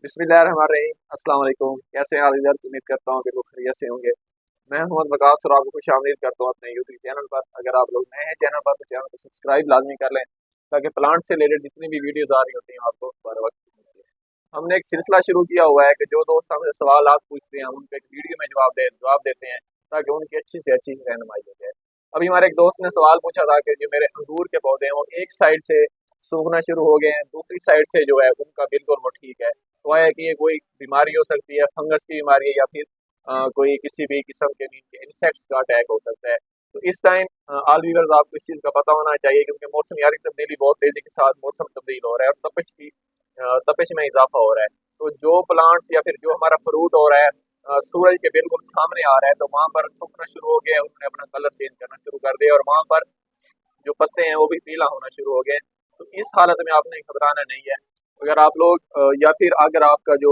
बिस्मिल्लाहिर्रहमानिर्रहीम। अस्सलाम वालेकुम। कैसे हैं हाल इधर? उम्मीद करता हूँ कि वो खैरियत से होंगे। मैं मोहम्मद वकास और आपको खुशामदीद करता हूँ अपने यूट्यूब चैनल पर। अगर आप लोग नए हैं चैनल पर तो चैनल को सब्सक्राइब लाजमी कर लें, ताकि प्लांट से रिलेटेड जितनी भी वीडियोस आ रही होती हैं आपको बर वक्त मिलती है। हमने एक सिलसिला शुरू किया हुआ है कि जो दोस्त हमसे सवाल पूछते हैं हम उनके एक वीडियो में जवाब देते हैं, ताकि उनकी अच्छी से अच्छी रहनुमाई हो जाए। अभी हमारे एक दोस्त ने सवाल पूछा था कि जो मेरे अंगूर के पौधे हैं वो एक साइड से सूखना शुरू हो गए हैं, दूसरी साइड से जो है उनका बिल्कुल वो ठीक है। तो है कि ये कोई बीमारी हो सकती है, फंगस की बीमारी है, या फिर कोई किसी भी किस्म के इंसेक्ट्स का अटैक हो सकता है। तो इस टाइम ऑल व्यूअर्स आपको इस चीज़ का पता होना चाहिए, क्योंकि मौसमियाती तब्दीली बहुत तेजी के साथ मौसम तब्दील हो रहा है और तपिश में इजाफा हो रहा है। तो जो प्लांट्स या फिर जो हमारा फ्रूट हो रहा है सूरज के बिल्कुल सामने आ रहा है, तो वहाँ पर सूखना शुरू हो गया है, उन्होंने अपना कलर चेंज करना शुरू कर दिया और वहाँ पर जो पत्ते हैं वो भी पीला होना शुरू हो गए। तो इस हालत में आपने घबराना नहीं है। अगर आप लोग या फिर अगर आपका जो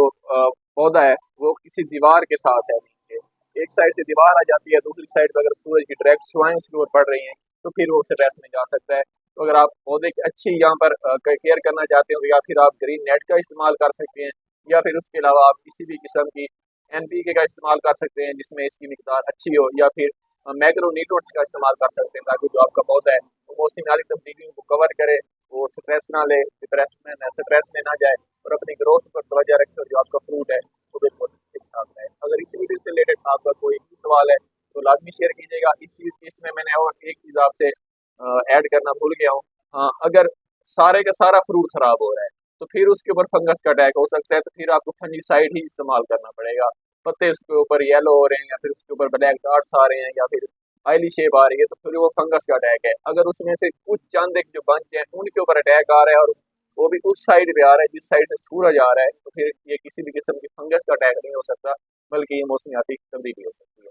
पौधा है वो किसी दीवार के साथ है, नीचे एक साइड से दीवार आ जाती है, दूसरी साइड पर अगर सूरज की डायरेक्ट शुआएं उसके ऊपर पड़ रही हैं, तो फिर वो उससे बहस में जा सकता है। तो अगर आप पौधे की अच्छी यहाँ पर केयर करना चाहते हो, या फिर आप ग्रीन नेट का इस्तेमाल कर सकते हैं, या फिर उसके अलावा आप किसी भी किस्म की एनपीके का इस्तेमाल कर सकते हैं जिसमें इसकी मिकदार अच्छी हो, या फिर मैक्रो न्यूट्रिएंट्स का इस्तेमाल कर सकते हैं, ताकि जो आपका पौधा है वो मौसमी तब्दीलियों को कवर करे, वो स्ट्रेस ना ले, स्ट्रेस में ना जाए, और अपनी ग्रोथ पर तवज्जो रखे, और जो आपका फ्रूट है वो बिल्कुल ठीक ठाक है। अगर इसी वीडियो से रिलेटेड आपका कोई भी सवाल है तो लाजमी शेयर कीजिएगा। इसमें मैंने और एक चीज़ आपसे ऐड करना भूल गया हूँ। हाँ, अगर सारे का सारा फ्रूट खराब हो रहा है तो फिर उसके ऊपर फंगस का अटैक हो सकता है, तो फिर आपको फंजीसाइड ही इस्तेमाल करना पड़ेगा। पत्ते उसके ऊपर येलो हो रहे हैं, या फिर उसके ऊपर ब्लैक डॉट्स आ रहे हैं, या फिर ऑयली शेप आ रही है, तो फिर वो फंगस का अटैक है। अगर उसमें से कुछ चंद एक जो बंच हैं उनके ऊपर अटैक आ रहा है, और वो भी उस साइड पे आ रहा है जिस साइड से सूरज आ रहा है, तो फिर ये किसी भी किस्म की फंगस का अटैक नहीं हो सकता, बल्कि ये मौसमियाती तब्दीली हो सकती है।